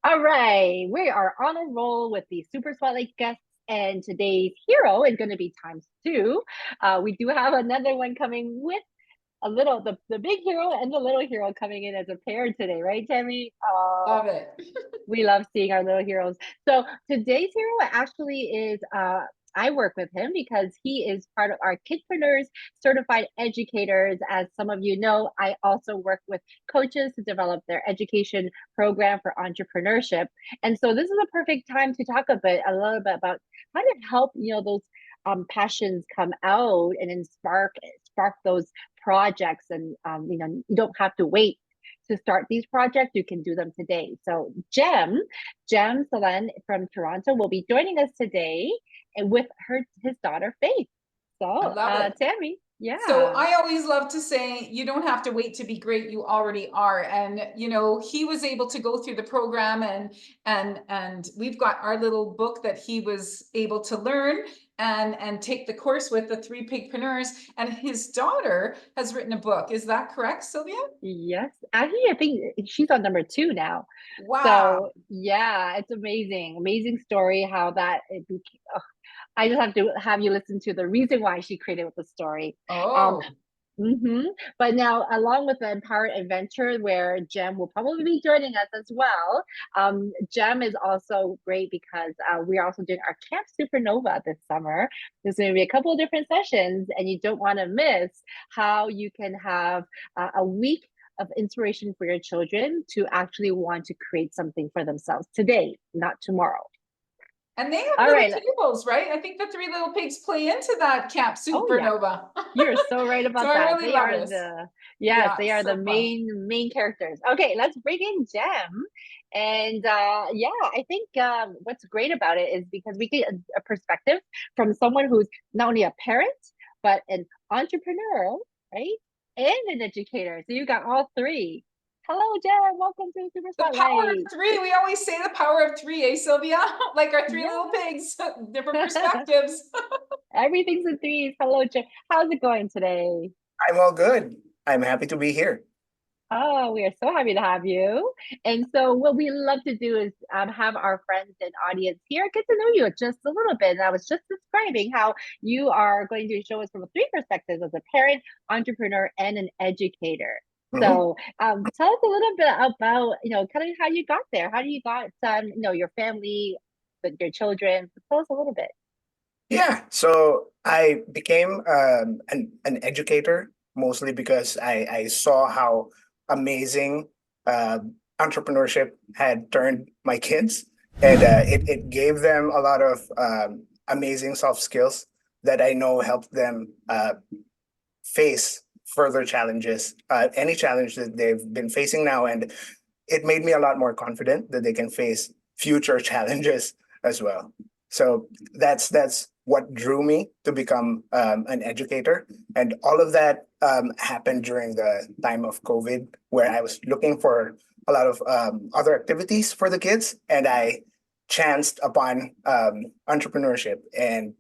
All right, we are on a roll with the Super Spotlight guests, and today's hero is going to be times two. We do have another one coming with the big hero and the little hero coming in as a pair today, right, Tammy? Love it. We love seeing our little heroes. So today's hero actually is I work with him because he is part of our Kidpreneurs certified educators. As some of you know, I also work with coaches to develop their education program for entrepreneurship. And so this is a perfect time to talk a little bit about how to help, those passions come out and then spark those projects. And you don't have to wait to start these projects, you can do them today. So Jemm Cellan from Toronto will be joining us today and with his daughter Faith. I So love it. Tammy, So yeah. I always love to say, you don't have to wait to be great, you already are. And he was able to go through the program and we've got our little book that he was able to learn and take the course with the three pigpreneurs. And his daughter has written a book. Is that correct, Sylvia? Yes. Actually, I think she's on number two now. Wow. So yeah, it's amazing. Amazing story how that it became. I just have to have you listen to the reason why she created the story. Um, Oh. But now, along with the Empowered Adventure, where Jemm will probably be joining us as well, Jemm is also great because we're also doing our Camp Supernova this summer. There's going to be a couple of different sessions, and you don't want to miss how you can have a week of inspiration for your children to actually want to create something for themselves today, not tomorrow. And they have All little right. tables, right? I think the three little pigs play into that Camp Oh yeah. Supernova. You're so right So about I that. really They love are this. the yes, Yeah, they are the so fun. main characters. Okay, let's bring in Jem. And yeah, I think what's great about it is because we get a perspective from someone who's not only a parent but an entrepreneur, right? And an educator. So you got all three. Hello, Jem. Welcome to Super The power of Spotlight. three. We always say the power of three, eh, Sylvia? Like our three little Yeah. pigs, different perspectives. Everything's in threes. Hello, Jem. How's it going today? I'm all good. I'm happy to be here. Oh, we are so happy to have you. And so, what we love to do is have our friends and audience here get to know you just a little bit. And I was just describing how you are going to show us from three perspectives as a parent, entrepreneur, and an educator. Mhm. So, tell us a little bit about, kind of how you got there. How do you got, your family, your children? Tell us a little bit. Yeah, so I became an educator mostly because I saw how amazing uh, entrepreneurship had turned my kids, and it gave them a lot of amazing soft skills that I know helped them face further challenges, any challenge that they've been facing now, and it made me a lot more confident that they can face future challenges as well. So that's what drew me to become an educator, and all of that happened during the time of COVID, where I was looking for a lot of other activities for the kids, and I chanced upon entrepreneurship, and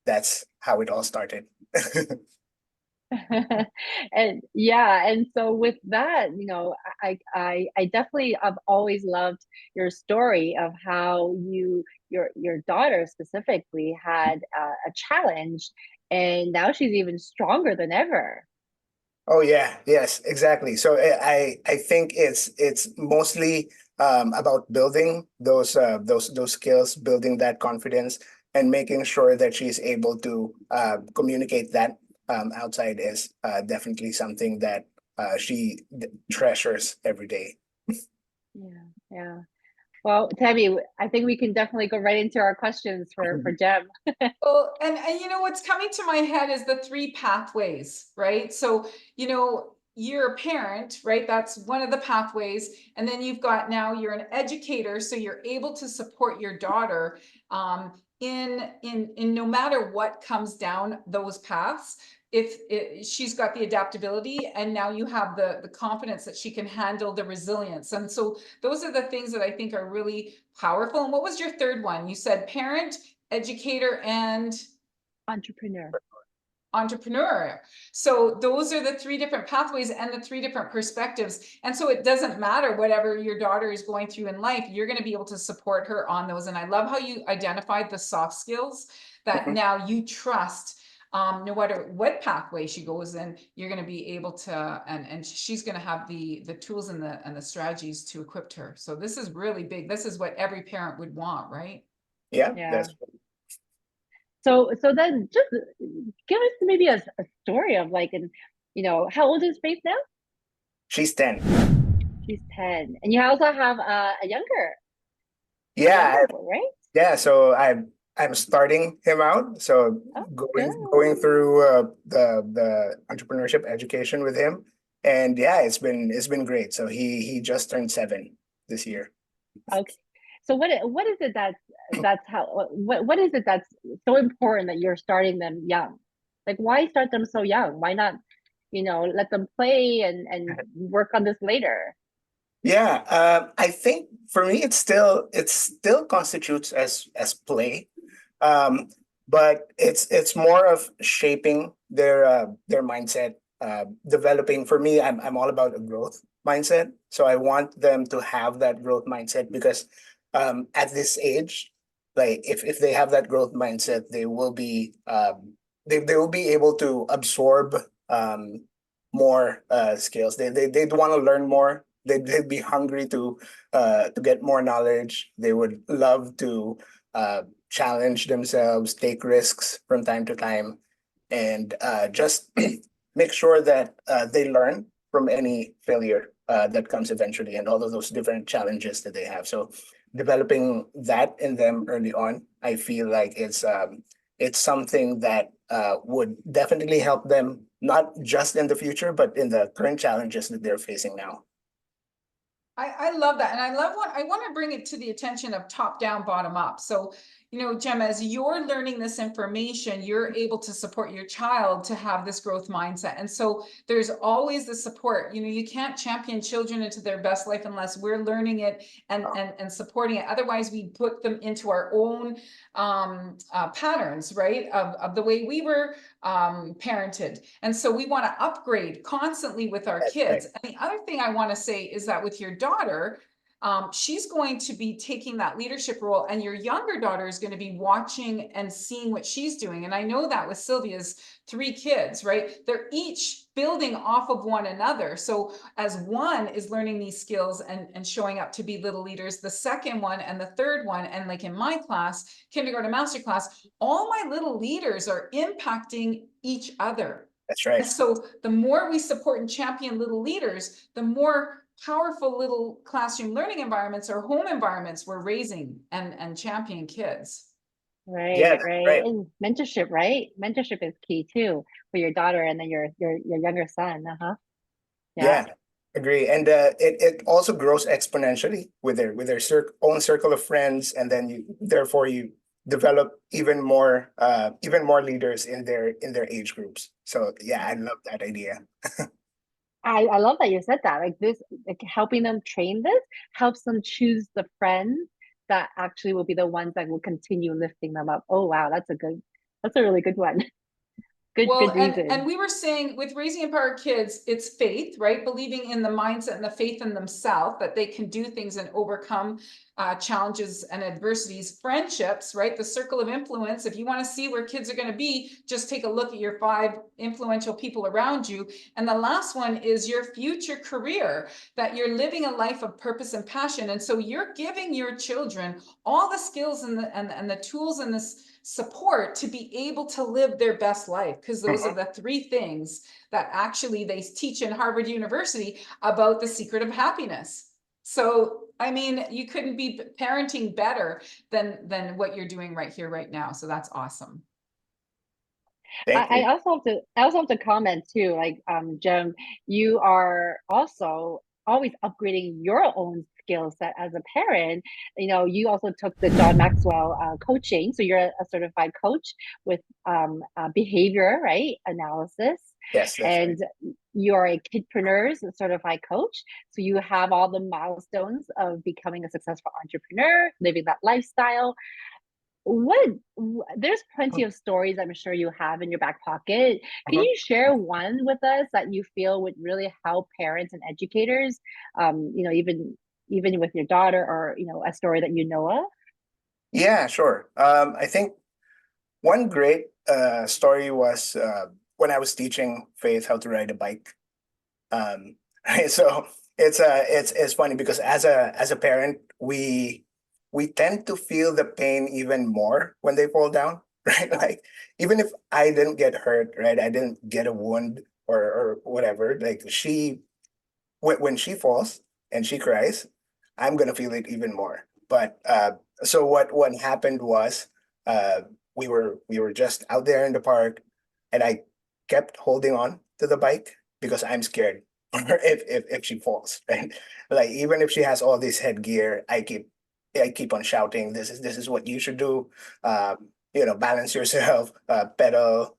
that's how it all started. And yeah, and so with that, I definitely have always loved your story of how your daughter specifically had a challenge, and now she's even stronger than ever. Oh yeah, yes, exactly. So I think it's mostly about building those skills, building that confidence, and making sure that she's able to communicate that outside is definitely something that she treasures every day. Yeah, yeah. Well, Tammy, I think we can definitely go right into our questions for Jem. Well, and what's coming to my head is the three pathways, right? So, you're a parent, right? That's one of the pathways. And then you've got now you're an educator, so you're able to support your daughter in no matter what comes down those paths. If she's got the adaptability, and now you have the confidence that she can handle the resilience. And so those are the things that I think are really powerful. And what was your third one? You said parent, educator, and Entrepreneur. entrepreneur. So those are the three different pathways and the three different perspectives. And so it doesn't matter whatever your daughter is going through in life, you're going to be able to support her on those. And I love how you identified the soft skills that now you trust. No matter what pathway she goes in, you're going to be able to, and she's going to have the tools and the strategies to equip her. So this is really big. This is what every parent would want, right? Yeah, Yeah. that's So then just give us maybe a story of like, and how old is Faith now? she's 10. She's 10. And you also have a Yeah, younger boy, right? yeah. So I'm starting him out. So Oh, going good. through the entrepreneurship education with him, and yeah, it's been great. So he just turned 7 this year. Okay. So what is it that's how what is it that's so important that you're starting them young? Like why start them so young? Why not, let them play and work on this later? Yeah, I think for me it still constitutes as play, um, but it's more of shaping their mindset, developing. For me, I'm all about a growth mindset, so I want them to have that growth mindset because at this age, like if they have that growth mindset, they will be able to absorb more skills. They'd want to learn more. They'd be hungry to get more knowledge. They would love to challenge themselves, take risks from time to time, and just make sure that they learn from any failure that comes eventually, and all of those different challenges that they have. So developing that in them early on, I feel like it's something that would definitely help them not just in the future, but in the current challenges that they're facing now. I love that. And I love what I want to bring it to the attention of top down, bottom up. So, Jemm, as you're learning this information, you're able to support your child to have this growth mindset. And so there's always the support. You can't champion children into their best life unless we're learning it and supporting it. Otherwise, we put them into our own patterns, right? Of the way we were parented. And so we want to upgrade constantly with our That's right. kids. And the other thing I want to say is that with your daughter, she's going to be taking that leadership role, and your younger daughter is going to be watching and seeing what she's doing. And I know that with Sylvia's 3 kids, right? They're each building off of one another. So as one is learning these skills and showing up to be little leaders, the second one and the third one, and like in my class, kindergarten master class, all my little leaders are impacting each other. That's right. And so the more we support and champion little leaders, the more powerful little classroom learning environments or home environments we're raising and championing kids. Yeah, Right, that's right. right. And mentorship, right? Mentorship is key too for your daughter and then your younger son. Uh-huh. Yeah. Yeah, agree. And it also grows exponentially with their own circle of friends, and then you develop even more leaders in their age groups. So yeah, I love that idea. I love that you said that. Like this, like helping them train this helps them choose the friends that actually will be the ones that will continue lifting them up. Oh wow, that's a really good one. Well, Good and reason. we were saying with raising empowered kids, it's faith, right? Believing in the mindset and the faith in themselves that they can do things and overcome challenges and adversities. Friendships, right? The circle of influence. If you want to see where kids are going to be, just take a look at your 5 influential people around you. And the last one is your future career, that you're living a life of purpose and passion. And so you're giving your children all the skills and the tools and this support to be able to live their best life, because those are Mhm. the 3 things that actually they teach in Harvard University about the secret of happiness. So I mean, you couldn't be parenting better than what you're doing right here right now. So that's awesome. Thank you. I also have to comment too, like Jem, you are also always upgrading your own skill set as a parent. You also took the John Maxwell coaching, so you're a certified coach with behavior, right, analysis, Yes, that's right. and you're a Kidpreneurs certified coach. So you have all the milestones of becoming a successful entrepreneur, living that lifestyle. there's plenty of stories I'm sure you have in your back pocket. Can Mhm. you share one with us that you feel would really help parents and educators? Even with your daughter, or a story that you know of. Yeah, sure. I think one great story was when I was teaching Faith how to ride a bike. Right, so it's funny because as a parent, we tend to feel the pain even more when they fall down, right? Like even if I didn't get hurt, right? I didn't get a wound or whatever. Like when she falls and she cries, I'm gonna feel it even more. But so what happened was uh, we were just out there in the park, and I kept holding on to the bike because I'm scared if she falls. Right, like even if she has all this headgear, I keep on shouting, "This is what you should do. Balance yourself, pedal."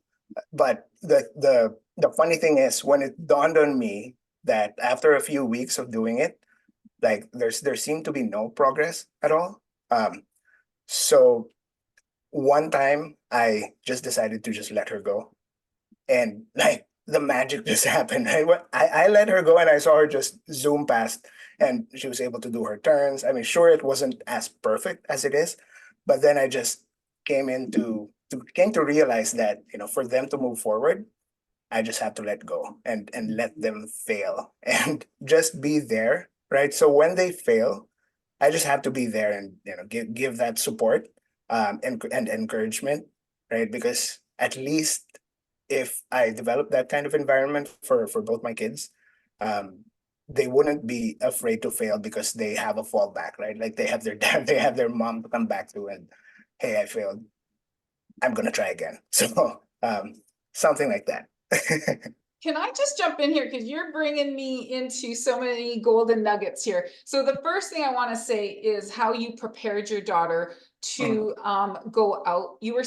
But the funny thing is, when it dawned on me that after a few weeks of doing it, like there seemed to be no progress at all. So one time I just decided to just let her go, and like the magic just happened. I let her go, and I saw her just zoom past, and she was able to do her turns. I mean, sure, it wasn't as perfect as it is, but then I just came to realize that for them to move forward, I just have to let go and let them fail and just be there, right? So when they fail, I just have to be there and give that support and encouragement, right? Because at least if I develop that kind of environment for both my kids, um, they wouldn't be afraid to fail because they have a fallback, right? Like they have their dad, they have their mom to come back to, and hey, I failed. I'm gonna try again. So something like that. Can I just jump in here? Because you're bringing me into so many golden nuggets here. So the first thing I want to say is how you prepared your daughter Mhm. to go out. You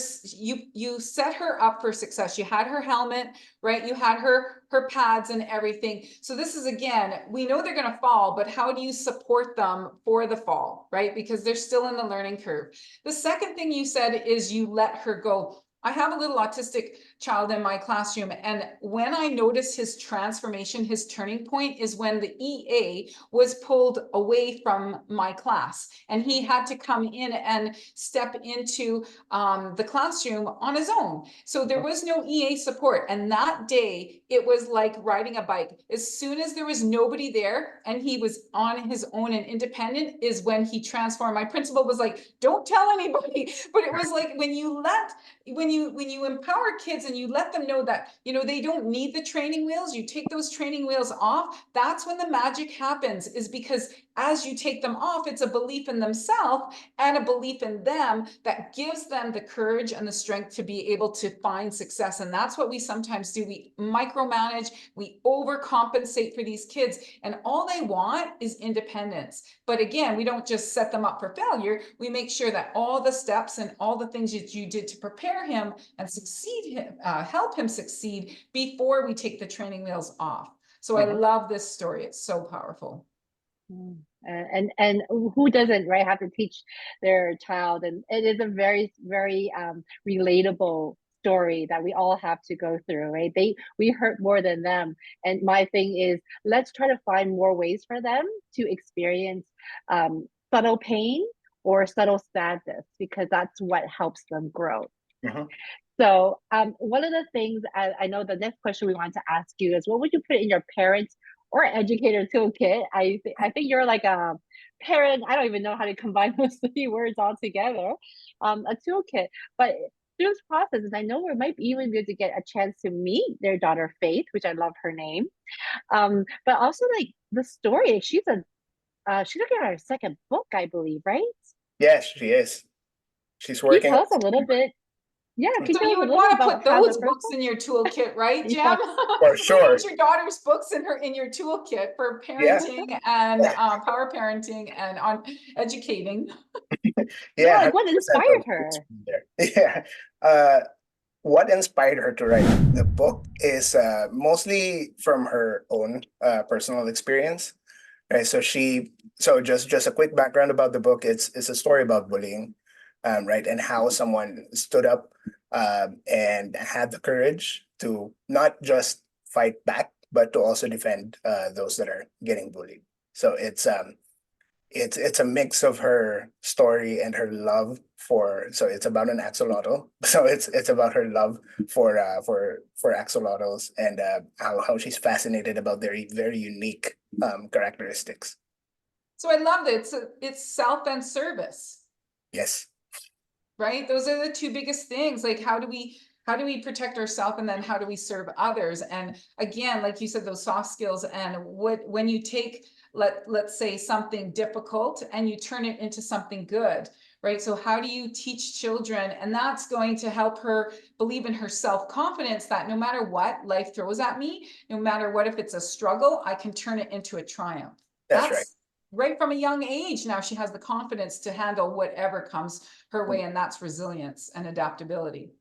set her up for success. You had her helmet, right? You had her pads and everything. So this is, again, we know they're going to fall, but how do you support them for the fall, right? Because they're still in the learning curve. The second thing you said is you let her go. I have a little autistic child in my classroom, and when I noticed his transformation, his turning point is when the EA was pulled away from my class, and he had to come in and step into the classroom on his own. So there was no EA support, and that day it was like riding a bike. As soon as there was nobody there and he was on his own and independent is when he transformed. My principal was like, don't tell anybody. But it was like when you empower kids and you let them know that they don't need the training wheels, you take those training wheels off, that's when the magic happens. Is because as you take them off, it's a belief in themselves and a belief in them that gives them the courage and the strength to be able to find success. And that's what we sometimes do. We micromanage, we overcompensate for these kids, and all they want is independence. But again, we don't just set them up for failure. We make sure that all the steps and all the things that you did to prepare him and help him succeed before we take the training wheels off. So I Mhm. love this story. It's so powerful. And who doesn't, right, have to teach their child, and it is a very very relatable story that we all have to go through, right? We hurt more than them, and my thing is, let's try to find more ways for them to experience subtle pain or subtle sadness, because that's what helps them grow. Mhm. So one of the things, I know the next question we want to ask you is, what would you put in your parents or educator toolkit? I think you're like a parent. I don't even know how to combine those three words all together. A toolkit, but through this process, and I know we might even be able to get a chance to meet their daughter Faith, which I love her name. But also like the story. She's looking at her second book, I believe, right? Yes, she is. She's Can you working tell on us a little bit? Yeah, can you So tell us you a would little bit want to about put how the those first books book? in your toolkit, right, Yeah. Jemm? for Put sure. your daughter's books in your toolkit for Yeah, parenting and power parenting and on educating. No, yeah, like what 100% inspired of it's her? there. Yeah. What inspired her to write the book is mostly from her own personal experience. Right. So just a quick background about the book. It's a story about bullying. right? And how someone stood up and had the courage to not just fight back, but to also defend those that are getting bullied. So it's a mix of her story and her love for, so it's about an axolotl. So it's about her love for axolotls, and how she's fascinated about their very unique characteristics. So I love that it's self and service. Yes. Right? Those are the two biggest things. Like, how do we protect ourselves, and then how do we serve others? And again, like you said, those soft skills, and when you take, let's say, something difficult and you turn it into something good, right? So how do you teach children? And that's going to help her believe in her self-confidence, that no matter what life throws at me, no matter what, if it's a struggle, I can turn it into a triumph. That's right. Right from a young age. Now she has the confidence to handle whatever comes her way, and that's resilience and adaptability.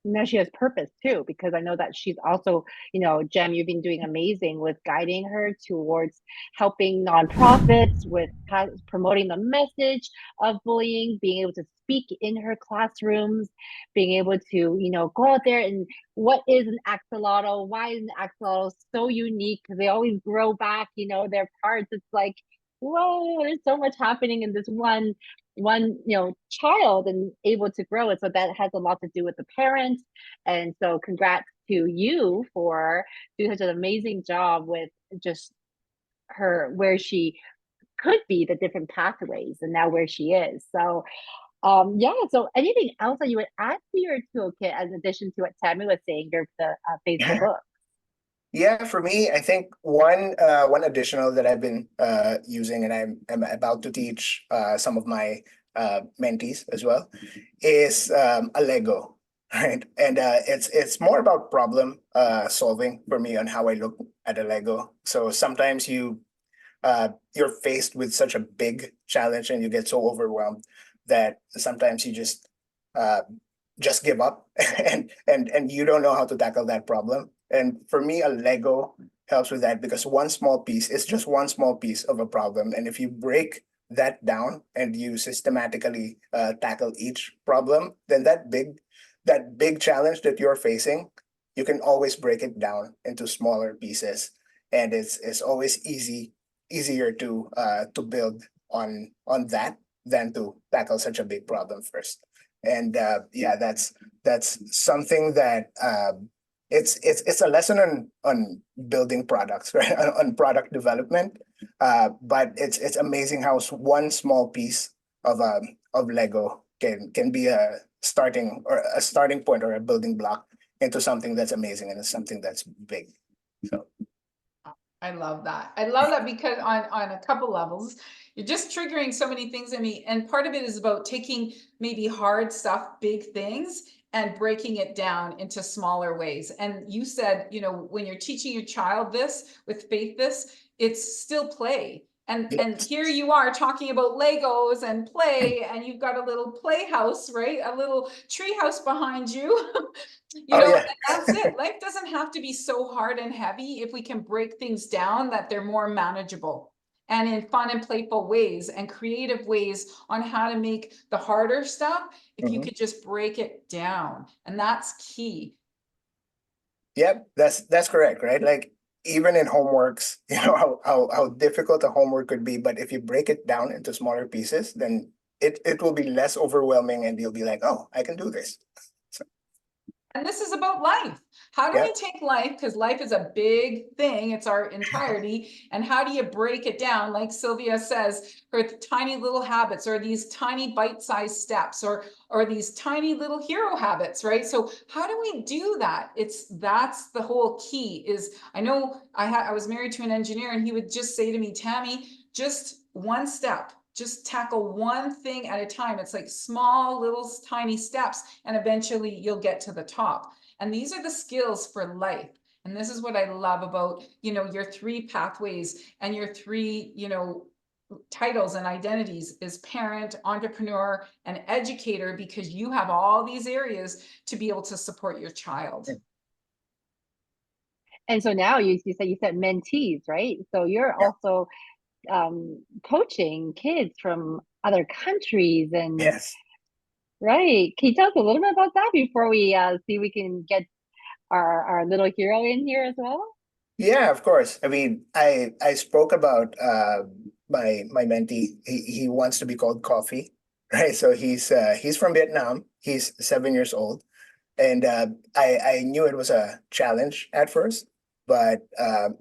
Now she has purpose too, because I know that she's also, Jemm, you've been doing amazing with guiding her towards helping nonprofits with promoting the message of bullying, being able to speak in her classrooms, being able to, go out there and what is an axolotl? Why is an axolotl so unique? Because they always grow back, their parts. It's like, whoa, there's so much happening in this one child and able to grow it, so that has a lot to do with the parents. And so congrats to you for doing such an amazing job with just her, where she could be, the different pathways, and now where she is. So yeah, so anything else that you would add to your toolkit, as in addition to what Tammy was saying, the faithful book? Yeah, for me, I think one additional that I've been using, and I'm about to teach some of my mentees as well, is a Lego, right? And it's more about problem solving for me on how I look at a Lego. So sometimes you're faced with such a big challenge and you get so overwhelmed that sometimes you uh, just give up and you don't know how to tackle that problem. And for me, a Lego helps with that, because one small piece is just one small piece of a problem. And if you break that down and you systematically tackle each problem, then that big challenge that you're facing, you can always break it down into smaller pieces. And it's always easier to build on that than to tackle such a big problem first. And yeah, that's something that it's a lesson on building products, right? On product development. But it's amazing how one small piece of Lego can be a starting point or a building block into something that's amazing and something that's big. So I love that. I love that because on a couple levels, you're just triggering so many things in me. And part of it is about taking maybe hard stuff, big things, and breaking it down into smaller ways. And you said, when you're teaching your child this with faith, it's still play. And here you are talking about Legos and play, and you've got a little playhouse, right? A little tree house behind you. yeah. And that's it. Life doesn't have to be so hard and heavy if we can break things down that they're more manageable, and in fun and playful ways and creative ways on how to make the harder stuff, if you could just break it down. And that's key. Yep, that's correct, right? Like even in homeworks, how difficult a homework could be, but if you break it down into smaller pieces, then it will be less overwhelming, and you'll be like, oh, I can do this. So, And this is about life. How do yeah. we take life? Because life is a big thing, it's our entirety. And how do you break it down? Like Sylvia says, her tiny little habits, or these tiny bite-sized steps, or these tiny little hero habits, right? So how do we do that? That's the whole key. Is I know I was married to an engineer, and he would just say to me, Tammy, just one step. Just tackle one thing at a time. It's like small, little, tiny steps, and eventually you'll get to the top. And these are the skills for life. And this is what I love about, your three pathways and your three, titles and identities is parent, entrepreneur, and educator, because you have all these areas to be able to support your child. And so now you said mentees, right? So you're also coaching kids from other countries and Yes. right. Can you tell us a little bit about that before we see we can get our little hero in here as well? Yeah, of course. I mean, I spoke about my mentee. He wants to be called Coffee, right? So he's from Vietnam. He's 7 years old, and I knew it was a challenge at first, but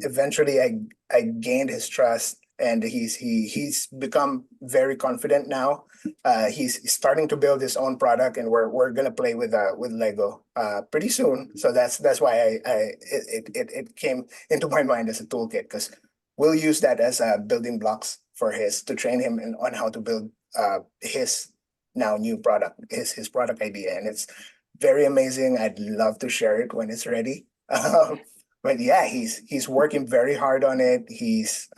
eventually I gained his trust, and he's become very confident now. He's starting to build his own product, and we're gonna play with Lego pretty soon. So that's why it came into my mind as a toolkit, because we'll use that as building blocks for his to train him on how to build his now new product, his product idea, and it's very amazing. I'd love to share it when it's ready. But yeah, he's working very hard on it. He's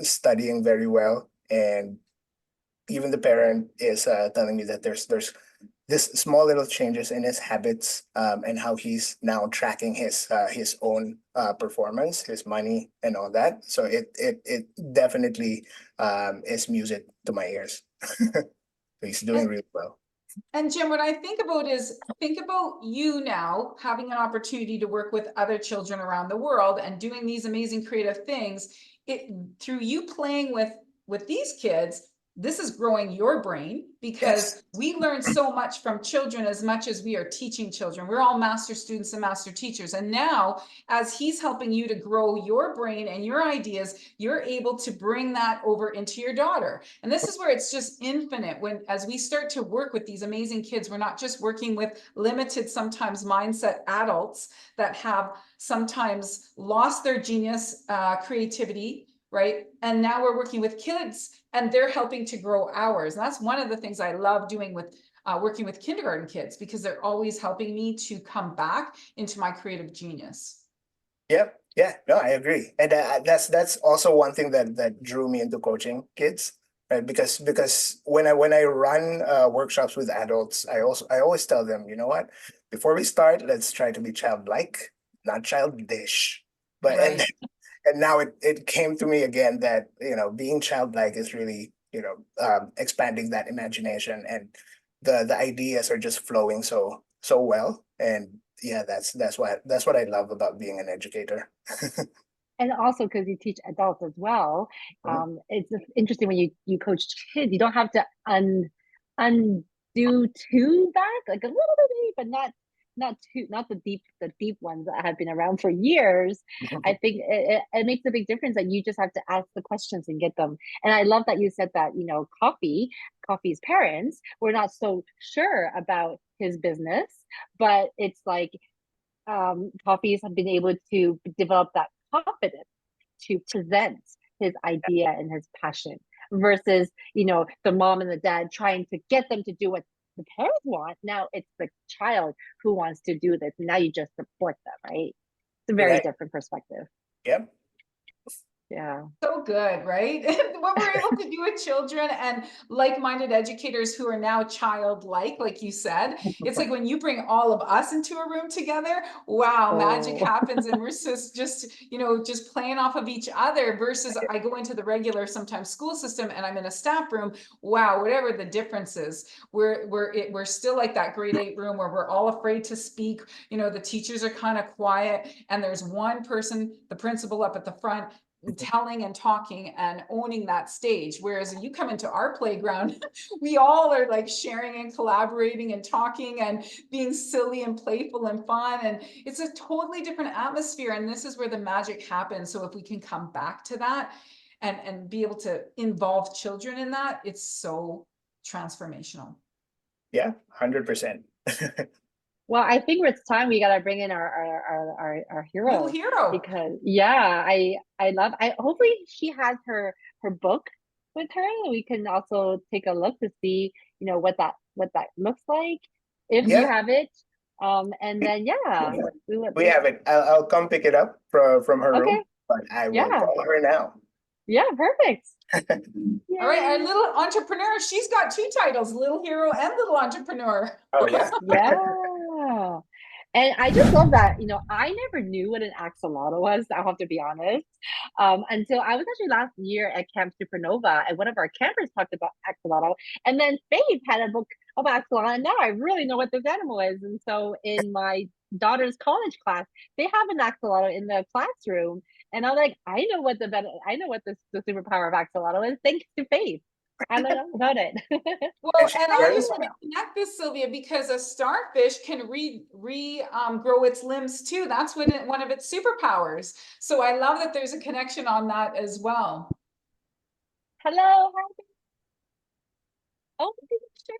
studying very well, and even the parent is telling me that there's this small little changes in his habits, and how he's now tracking his own performance, his money, and all that. So it definitely is music to my ears. So he's doing really well. And Jim, what I think about is, think about you now having an opportunity to work with other children around the world and doing these amazing creative things. It through you playing with these kids, this is growing your brain, Yes. because we learn so much from children as much as we are teaching children. We're all master students and master teachers. And now, as he's helping you to grow your brain and your ideas, you're able to bring that over into your daughter. And this is where it's just infinite. When, as we start to work with these amazing kids, we're not just working with limited, sometimes mindset adults that have sometimes lost their genius, creativity, right? And now we're working with kids, and they're helping to grow ours. And that's one of the things I love doing with working with kindergarten kids, because they're always helping me to come back into my creative genius. Yep. Yeah. No, I agree, and that's also one thing that drew me into coaching kids, right? Because when I run workshops with adults, I always tell them, you know what, before we start, let's try to be childlike, not childish. But Right. and now it came to me again that being childlike is really expanding that imagination, and the ideas are just flowing so well, and yeah, that's what I love about being an educator. And also because you teach adults as well, Mhm. it's interesting when you coach kids, you don't have to undo too back, like a little bit, but not the deep ones that have been around for years. I think it makes a big difference that you just have to ask the questions and get them. And I love that you said that, Coffee's parents were not so sure about his business, but it's like Coffee's have been able to develop that confidence to present his idea and his passion versus, the mom and the dad trying to get them to do what the parents want. Now it's the child who wants to do this. Now you just support them, right? It's a very Right. different perspective. Yep. Yeah. So good, right? What we're able to do with children and like-minded educators who are now childlike, like you said, it's like when you bring all of us into a room together, wow, magic Oh, happens, and we're just playing off of each other, versus I go into the regular sometimes school system and I'm in a staff room. Wow, whatever the difference is, we're still like that grade 8 room where we're all afraid to speak. The teachers are kind of quiet, and there's one person, the principal, up at the front, telling and talking and owning that stage. Whereas when you come into our playground, we all are like sharing and collaborating and talking and being silly and playful and fun. And it's a totally different atmosphere. And this is where the magic happens. So if we can come back to that and be able to involve children in that, it's so transformational. Yeah, 100%. well, I think it's time we gotta bring in our Little hero hero. because yeah, I love. I hopefully she has her book with her. We can also take a look to see what that looks like if you Yeah, have it. And then yeah, we would. we have it. I'll come pick it up from her room, Okay, but I will yeah, call her now. yeah, perfect. All right, our Yay! little entrepreneur, she's got two titles, little hero and little entrepreneur. Oh yeah. Yeah. And I just love that, I never knew what an axolotl was. I'll have to be honest. Until I was actually last year at Camp Supernova, and one of our campers talked about axolotl. And then Faith had a book about axolotl, and now I really know what this animal is. And so in my daughter's college class, they have an axolotl in the classroom. And I'm like, I know what the superpower of axolotl is, thanks to Faith. I learned all about it. Well, She's and I very just smart. want to connect this, Sylvia, because a starfish can grow its limbs too. That's one of its superpowers. So I love that there's a connection on that as well. Hello, oh, sure.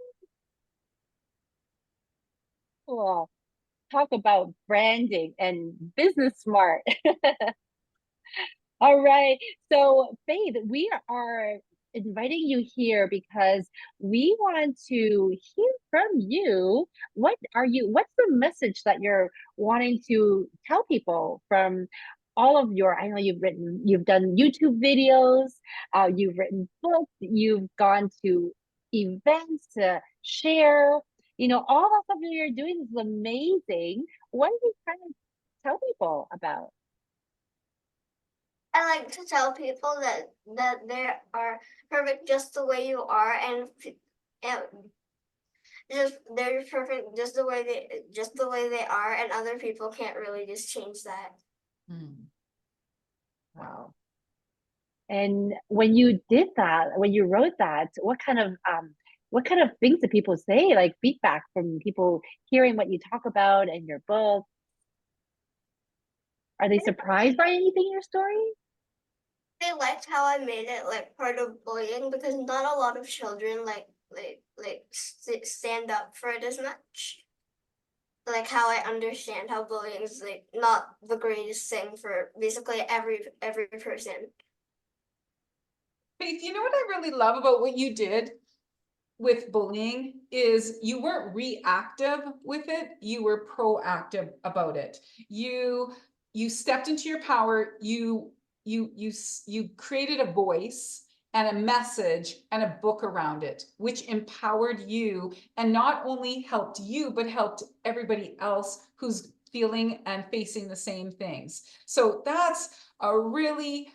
Cool. Talk about branding and business smart. All right. So, Faith, we are inviting you here because we want to hear from you. What's the message that you're wanting to tell people from all of I know you've done YouTube videos, you've written books, you've gone to events to share, all that stuff that you're doing is amazing. What are you trying to tell people about? I like to tell people that they are perfect just the way you are, and just they're perfect just the way they are, and other people can't really just change that. Wow. And when you did that, when you wrote that, what kind of things did people say? Like feedback from people hearing what you talk about in your book? Are they surprised by anything in your story? They liked how I made it like part of bullying because not a lot of children stand up for it as much. Like how I understand how bullying is like not the greatest thing for basically every person. Faith, you know what I really love about what you did with bullying is you weren't reactive with it, you were proactive about it. You stepped into your power, you created a voice and a message and a book around it, which empowered you and not only helped you, but helped everybody else who's feeling and facing the same things. So that's a really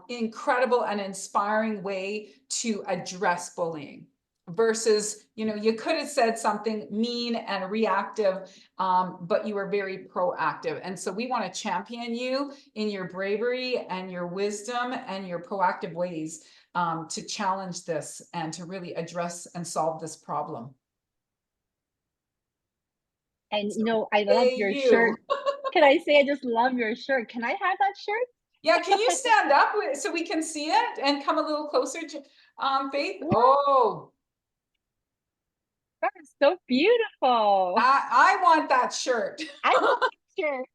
incredible and inspiring way to address bullying versus, you could have said something mean and reactive, but you were very proactive. And so we want to champion you in your bravery and your wisdom and your proactive ways to challenge this and to really address and solve this problem. And I love Hey, your shirt. you. Can I say I just love your shirt? Can I have that shirt? Yeah, can you stand up so we can see it and come a little closer to Faith? Wow, Oh, that is so beautiful. I want that shirt. I want that shirt.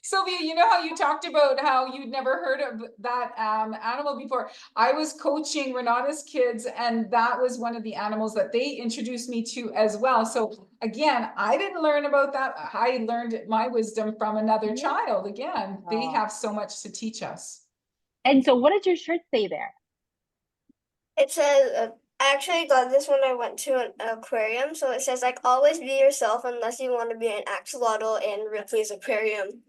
Sylvia, you know how you talked about how you'd never heard of that animal before? I was coaching Renata's kids, and that was one of the animals that they introduced me to as well. So again, I didn't learn about that. I learned my wisdom from another Yeah. child. Again, they have so much to teach us. And so what did your shirt say there? It says, I actually got this when I went to an aquarium. So it says, like, always be yourself unless you want to be an axolotl in Ripley's aquarium.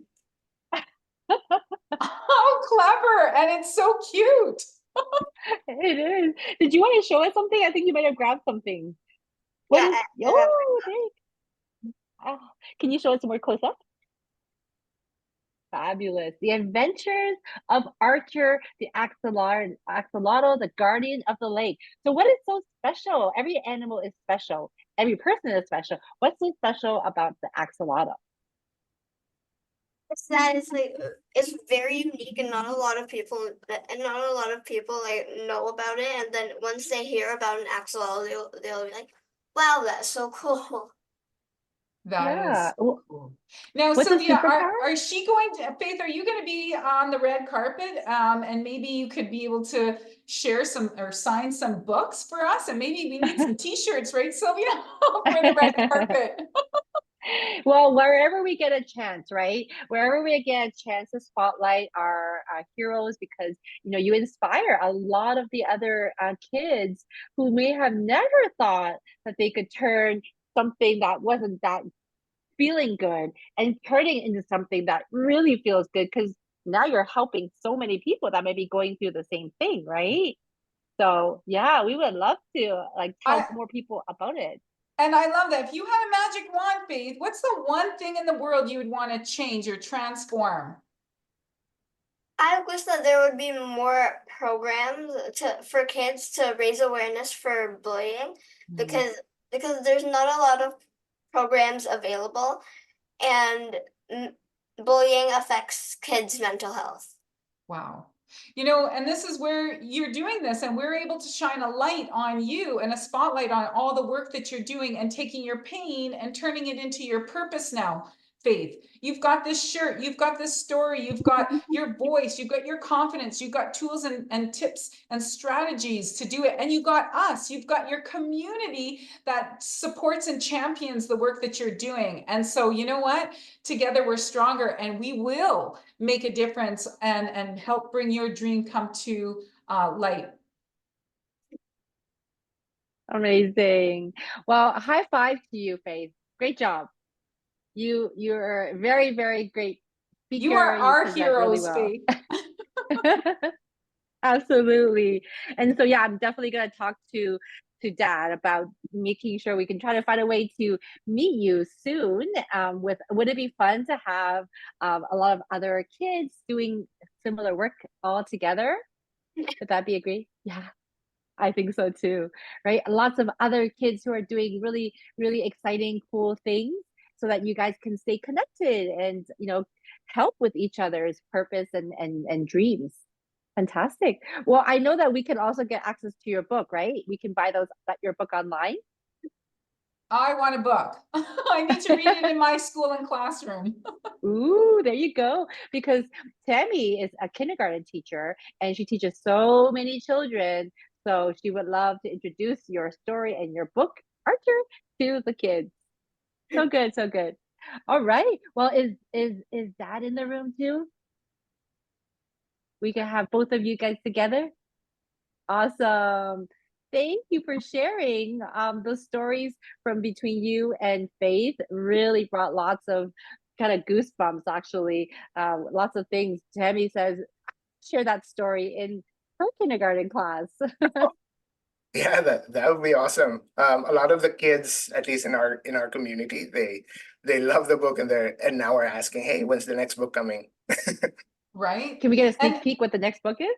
How clever! And it's so cute. It is. Did you want to show us something? I think you might have grabbed something. What Yeah, is? Oh, can you show us some more close up? Fabulous. The Adventures of Archer, the axolotl, the guardian of the lake. So what is so special? Every animal is special. Every person is special. What's so special about the axolotl? it's that it's very unique and not a lot of people like know about it. And then once they hear about an axolotl, they'll be like, "Wow, that's so cool." That Yeah. is cool. Now, What's a Sylvia, superpower? are she going to, Faith, are you going to be on the red carpet? And maybe you could be able to share some or sign some books for us. And maybe we need some t-shirts, right, Sylvia? For the red carpet. Well, wherever we get a chance, right? Wherever we get a chance to spotlight our heroes, because you inspire a lot of the other kids who may have never thought that they could turn something that wasn't that feeling good and turning into something that really feels good, because now you're helping so many people that may be going through the same thing, right? So yeah, we would love to like tell I more people about it. and I love that. If you had a magic wand, Faith, what's the one thing in the world you would want to change or transform? I wish that there would be more programs for kids to raise awareness for bullying, Mm. because there's not a lot of programs available, and bullying affects kids' mental health. Wow. You know, and this is where you're doing this, and we're able to shine a light on you and a spotlight on all the work that you're doing and taking your pain and turning it into your purpose now. Faith, you've got this shirt, you've got this story, you've got your voice, you've got your confidence, you've got tools and tips and strategies to do it. And you got us, you've got your community that supports and champions the work that you're doing. And so, you know what? Together we're stronger, and we will make a difference and help bring your dream come to light. Amazing. Well, high five to you, Faith. Great job. You're a very, very great You are speaker. You our present really heroes, well. Faith. Absolutely. And so yeah, I'm definitely gonna talk to Dad about making sure we can try to find a way to meet you soon. With would it be fun to have a lot of other kids doing similar work all together? Would that be agree? Yeah. I think so too, right? Lots of other kids who are doing really, really exciting, cool things so that you guys can stay connected and, help with each other's purpose and dreams. Fantastic. Well, I know that we can also get access to your book, right? We can buy your book online. I want a book. I need to read it in my school and classroom. Ooh, there you go. Because Tammy is a kindergarten teacher and she teaches so many children. So she would love to introduce your story and your book, Archer, to the kids. So good, so good. All right. Well, is Dad in the room too? We can have both of you guys together. Awesome. Thank you for sharing. The stories from between you and Faith really brought lots of kind of goosebumps, actually. Lots of things. Tammy says, share that story in her kindergarten class. Yeah, that would be awesome. A lot of the kids, at least in our community, they love the book, and now we're asking, hey, when's the next book coming? Right? Can we get a sneak And peek what the next book is?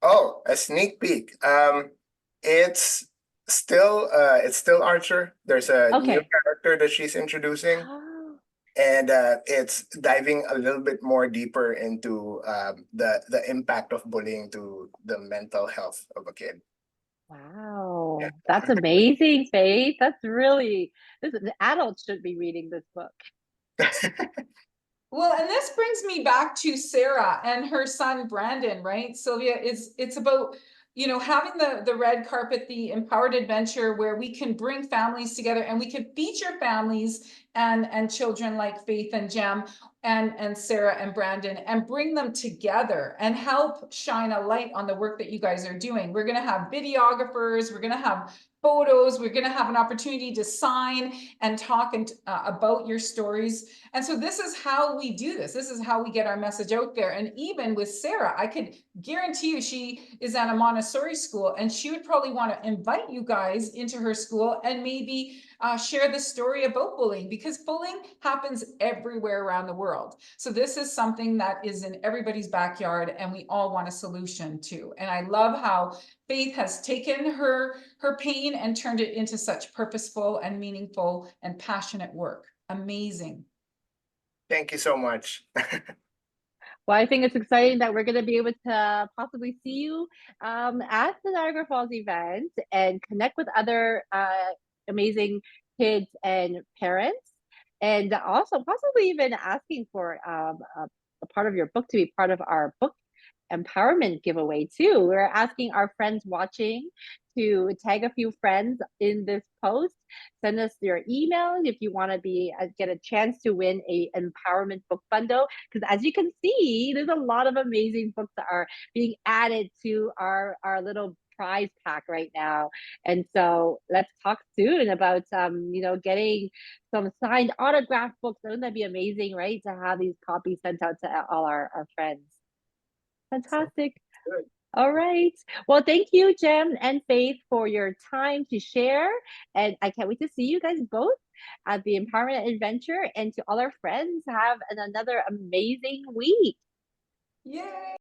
Oh, a sneak peek. It's it's still Archer. There's a new Okay. character that she's introducing, and it's diving a little bit more deeper into the impact of bullying to the mental health of a kid. Wow. That's amazing, Faith. The adults should be reading this book. well, and this brings me back to Sarah and her son Brandon, right? Sylvia, it's about having the red carpet, the empowered adventure where we can bring families together and we can feature families and children like Faith and Jemm and Sarah and Brandon and bring them together and help shine a light on the work that you guys are doing. We're going to have videographers, we're going to have photos, we're going to have an opportunity to sign and talk about your stories. And so this is how we do this. This is how we get our message out there. And even with Sarah, I could guarantee you she is at a Montessori school and she would probably want to invite you guys into her school and maybe share the story about bullying, because bullying happens everywhere around the world. So this is something that is in everybody's backyard and we all want a solution to. And I love how Faith has taken her pain and turned it into such purposeful and meaningful and passionate work. Amazing. Thank you so much. Well, I think it's exciting that we're going to be able to possibly see you at the Niagara Falls event and connect with other amazing kids and parents, and also possibly even asking for a part of your book to be part of our book empowerment giveaway too. We're asking our friends watching to tag a few friends in this post. Send us your email if you want to get a chance to win a empowerment book bundle. Because as you can see, there's a lot of amazing books that are being added to our little prize pack right now. And so let's talk soon about getting some signed autograph books. Wouldn't that be amazing, right? To have these copies sent out to all our friends. Fantastic. Good. All right. Well, thank you, Jemm and Faith, for your time to share. And I can't wait to see you guys both at the Empowerment Adventure. And to all our friends, have another amazing week. Yay!